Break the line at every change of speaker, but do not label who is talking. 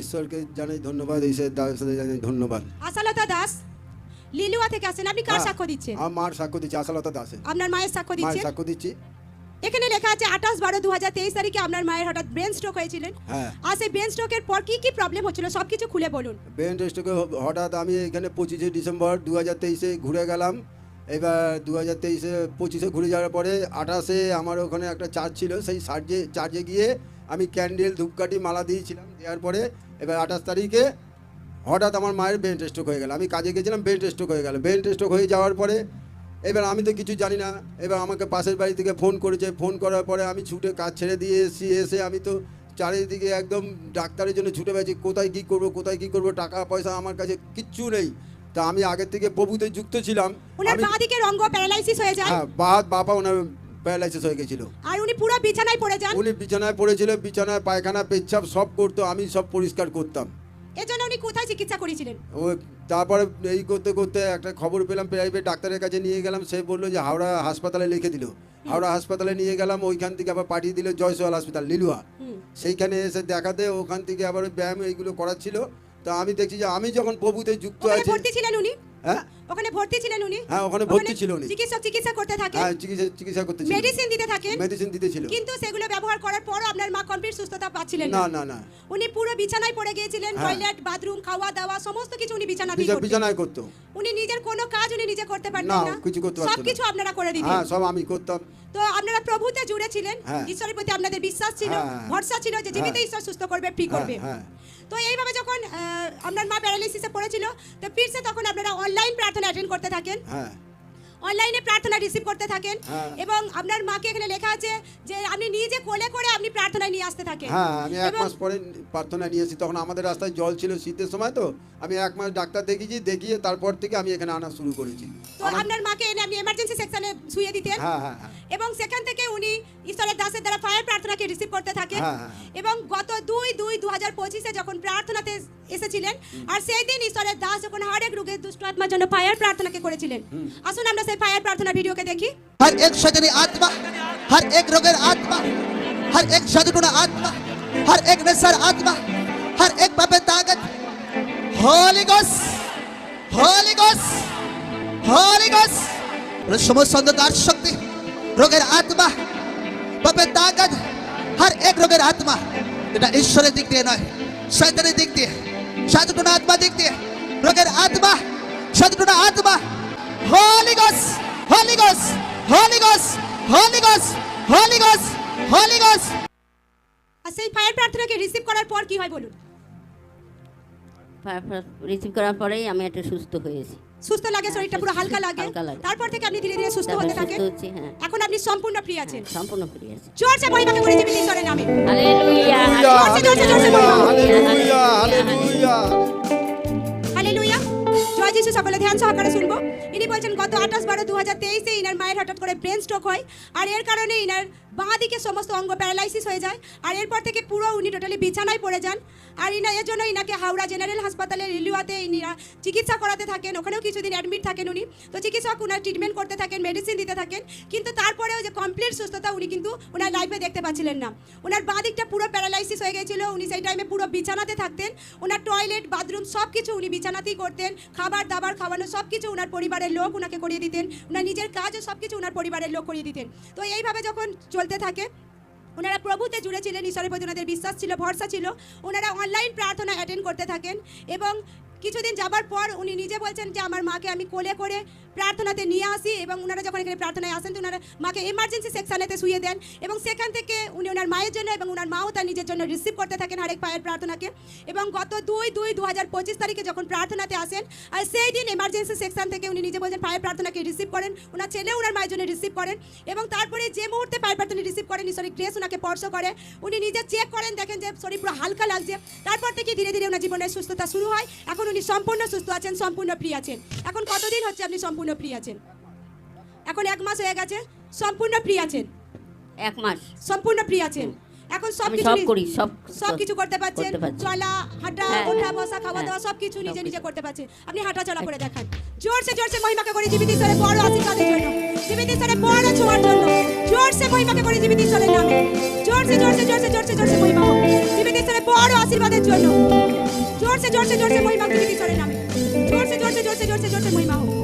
ঈশ্বরকে জানাই ধন্যবাদ, ঈশ্বরের দাসকে জানাই ধন্যবাদ।
আশালতা দাস লিলুয়া থেকে আসেন, আপনি কার সাক্ষ্য দিচ্ছেন?
আমার মার সাক্ষ্য দিচ্ছি, আশালতা দাসে।
আপনার মায়ের সাক্ষ্য
মায়ের
দিচ্ছেন?
সাক্ষ্য দিচ্ছি।
এখানে লেখা আছে 28/12/2023 তারিখে আপনার মায়ের হঠাৎ ব্রেন স্ট্রোক হয়েছিলেন।
হ্যাঁ।
আর সেই ব্রেন স্ট্রোকের পর কি কি প্রবলেম হচ্ছিল সবকিছু খুলে বলুন।
ব্রেন স্ট্রোকে হঠাৎ আমি এখানে 25শে ডিসেম্বর 2023-এ ঘুরে গেলাম। এবার 2023-এ 25-এ ঘুরে যাওয়ার পরে 28-এ আমার ওখানে একটা চার্জ ছিল, সেই চার্জে গিয়ে আমি ক্যান্ডেল ধূপকাঠি মালা দিয়েছিলাম। দেওয়ার পরে এবার 28 তারিখে হঠাৎ আমার মায়ের ব্রেন স্ট্রোক হয়ে গেল। আমি কাজে গেছিলাম, ব্রেন স্ট্রোক হয়ে গেল। ব্রেন স্ট্রোক হয়ে যাওয়ার পরে এবার আমি তো কিছু জানি না। এবার আমাকে পাশের বাড়ি থেকে ফোন করেছে। ফোন করার পরে আমি ছুটে কাজ ছেড়ে দিয়ে এসে আমি তো চারিদিকে একদম ডাক্তারের জন্য ছুটে পেয়েছি, কোথায় কী করবো, টাকা পয়সা আমার কাছে কিচ্ছু নেই। তা আমি আগের থেকে প্রভুতে যুক্ত ছিলাম।
ওনার বাঁ দিকের অঙ্গ প্যারালাইসিস হয়ে যায়।
হ্যাঁ, বাবা ওনার প্যারালাইসিস হয়ে গেছিল।
আর উনি পুরো বিছানায় পড়ে যান।
উনি বিছানায় পড়েছিল, বিছানায় পায়খানা পেচ্ছাপ সব করতো, আমি সব পরিষ্কার করতাম।
এজন্য উনি কোথায় চিকিৎসা করেছিলেন?
ও তারপরে এই করতে করতে একটা খবর পেলাম, প্রাইভেট ডাক্তারের কাছে নিয়ে গেলাম। সে বললো যে হাওড়া হাসপাতালে লিখে দিল। হাওড়া হাসপাতালে নিয়ে গেলাম, ওইখান থেকে আবার পাঠিয়ে দিল জয়সওয়াল হাসপাতাল লিলুয়া। সেইখানে এসে দেখাতে ওখান থেকে আবার ব্যায়াম এইগুলো করাচ্ছিল। তো আমি দেখছি যে আমি যখন প্রভুতে যুক্ত আছি।
ভর্তি ছিলেন উনি?
হ্যাঁ,
ওখানে ভর্তি ছিলেন উনি?
হ্যাঁ, ওখানে ভর্তি ছিল উনি।
চিকিৎসা করতে থাকেন?
হ্যাঁ, চিকিৎসা করতে ছিল,
মেডিসিন দিতে থাকেন?
মেডিসিন দিতে ছিল।
কিন্তু সেগুলো ব্যবহার করার পরও আপনার মা কমপ্লিট সুস্থতা পাচ্ছিলেন
না।
উনি পুরো বিছানায় পড়ে গিয়েছিলেন। টয়লেট, বাথরুম, খাওয়া দাওয়া সমস্ত কিছু উনি
বিছানায় করতো।
উনি নিজের কোনো কাজ উনি নিজে করতে পারতেন
না,
না,
কিছু করতে পারতেন না।
সবকিছু আপনারা করে দিতেন।
হ্যাঁ, সব আমি করতাম।
তো আপনারা প্রভুতে জুড়ে ছিলেন, ঈশ্বরের প্রতি আপনাদের বিশ্বাস ছিল, ভরসা ছিল যে জীবিত ঈশ্বর সুস্থ করবে, ফ্রি করবে। তো এইভাবে যখন আপনার মা প্যারালাইসিসে পড়েছিল, তো ফিরসে তখন আপনারা অনলাইন প্রার্থনা অ্যাটেন্ড করতে থাকেন। অনলাইনে প্রার্থনা রিসিভ করতে থাকেন। এবং আপনার মাকে এখানে লেখা আছে যে আপনি নিজে কোলে করে আপনি প্রার্থনায় নিয়ে আসতে থাকেন।
হ্যাঁ, আমি 1 মাস পরে প্রার্থনা নিয়ে এসেছি। তখন আমাদের রাস্তায় জল ছিল, শীতের সময়। তো আমি 1 মাস ডাক্তার দেখিয়ে তারপর থেকে আমি এখানে আনা শুরু করেছি।
তো আপনার মাকে এনে আপনি এমার্জেন্সি সেকশনে শুয়ে দিতেন। এবং সেখান থেকে উনি ঈশ্বরের দাসের দ্বারা ফায়ার প্রার্থনাকে রিসিভ করতে থাকেন। এবং গত 2/2/2025-এ যখন প্রার্থনাতে এসেছিলেন, আর সেই দিন ঈশ্বরের দাস যখন হরেক রোগের দুষ্ট আত্মার জন্য ফায়ার প্রার্থনাকে করেছিলেন। আসুন আমরা সেই ফায়ার প্রার্থনা ভিডিওকে দেখি।
हर एक शैतानी आत्मा, हर एक रोगेर आत्मा, हर एक जादूटोना आत्मा, हर एक नशर आत्मा, हर एक पापे ताकत, Holi ghost, Holi ghost, Holi ghost, समस्त अंधकार शक्ति, रोगेर आत्मा, पापे ताकत, हर एक रोगेर आत्मा, এটা ঈশ্বরের দিক দিয়ে নয়, শয়তানের দিক দিয়ে, জাদুটনা আত্মা দিক দিয়ে, রোগের আত্মা, জাদুটনা আত্মা, Holy Ghost, Holy Ghost, Holy Ghost, Holy Ghost, Holy Ghost, Holy Ghost.
আর সেই ফায়ার প্রার্থনাকে রিসিভ করার পর কি হয় বলুন?
রিসিভ করার পরেই আমি একটু সুস্থ হয়েছি।
সুস্থ লাগে, শরীরটা পুরো হালকা লাগে। তারপর থেকে আপনি ধীরে ধীরে সুস্থ হতে থাকেন। এখন আপনি সম্পূর্ণ ফ্রি আছেন।
সম্পূর্ণ ফ্রি আছি।
জোরসে মহিমাকে করে দিবেন ঈশ্বরের নামে।
Hallelujah,
hallelujah, hallelujah,
hallelujah. জয় যিশু। সকলে ধ্যান সহকারে শুনবো। ইনি বলছেন গত 28/12/2023-এ ইনার মায়ের হঠাৎ করে ব্রেন স্ট্রোক হয়। আর এর কারণে ইনার বাঁ দিকে সমস্ত অঙ্গ প্যারালাইসিস হয়ে যায়। আর এরপর থেকে পুরো উনি টোটালি বিছানায় পড়ে যান। আর এর জন্য ইনাকে হাওড়া জেনারেল হাসপাতালে লিলুয়াতে ইনিরা চিকিৎসা করাতে থাকেন। ওখানেও কিছুদিন অ্যাডমিট থাকেন উনি। তো চিকিৎসক উনার ট্রিটমেন্ট করতে থাকেন, মেডিসিন দিতে থাকেন। কিন্তু তারপরেও যে কমপ্লিট সুস্থতা উনি কিন্তু ওনার লাইফে দেখতে পাচ্ছিলেন না। ওনার বাঁ দিকটা পুরো প্যারালাইসিস হয়ে গেছিলো। উনি সেই টাইমে পুরো বিছানাতে থাকতেন। ওনার টয়লেট, বাথরুম সব কিছু উনি বিছানাতেই করতেন। খাবার দাবার খাওয়ানো সব কিছু ওনার পরিবারের লোক ওনাকে করিয়ে দিতেন। ওনার নিজের কাজও সব কিছু ওনার পরিবারের লোক করিয়ে দিতেন। তো এইভাবে যখন চলতে থাকে, ওনারা প্রভুতে জুড়ে ছিলেন, ঈশ্বরের প্রতি ওনাদের বিশ্বাস ছিল, ভরসা ছিল। ওনারা অনলাইন প্রার্থনা অ্যাটেন্ড করতে থাকেন। এবং কিছুদিন যাবার পর উনি নিজে বলছেন যে আমার মাকে আমি কোলে করে প্রার্থনাতে নিয়ে আসি। এবং ওনারা যখন এখানে প্রার্থনায় আসেন তো ওনারা মাকে এমার্জেন্সি সেকশনেতে শুয়ে দেন। এবং সেখান থেকে উনি ওনার মায়ের জন্য এবং ওনার মাও তার নিজের জন্য রিসিভ করতে থাকেন আরেক পায়ের প্রার্থনাকে। এবং গত 2/2/2025 তারিখে যখন প্রার্থনাতে আসেন, আর সেই দিন এমার্জেন্সি সেকশন থেকে উনি নিজে বলছেন ফায়ার প্রার্থনাকে রিসিভ করেন। ওনার ছেলে ওনার মায়ের জন্য রিসিভ করেন। এবং তারপরে যে মুহূর্তে ফায়ার প্রার্থনা রিসিভ করেন, ঈশ্বরের গ্রেস ওনাকে স্পর্শ করে। উনি নিজে চেক করেন, দেখেন যে শরীর পুরো হালকা লাগছে। তারপর থেকে ধীরে ধীরে ওনার জীবনের সুস্থতা শুরু হয়। এখন উনি সম্পূর্ণ সুস্থ আছেন, সম্পূর্ণ ফ্রি আছেন। এখন কতদিন হচ্ছে আপনি সম্পূর্ণ ফ্রি আছেন? এখন 1 মাস হয়ে গেছে, সম্পূর্ণ ফ্রি আছেন।
1 মাস
সম্পূর্ণ ফ্রি আছেন। এখন সব কিছু করতে পারছেন। চলা, হাঁটা, ওঠা, বসা, খাওয়া দাওয়া সব কিছু নিজে নিজে করতে পারছেন। আপনি হাঁটা চলা করে দেখান। জোরসে জোরসে মহিমাকে করে জীবিত ঈশ্বরের বড় আশীর্বাদের জন্য। জীবিত ঈশ্বরের বড় ছোঁয়ার জন্য জোরসে মহিমাকে করি জীবিত ঈশ্বরের নামে। জোরসে জোরসে জোরসে জোরসে জোরসে মহিমা হোক জীবিত ঈশ্বরের বড় আশীর্বাদের জন্য। জোরসে জোরসে জোরসে মহিমা জীবিত ঈশ্বরের নামে। জোরসে জোরসে জোরসে জোরসে জোরসে মহিমা হোক।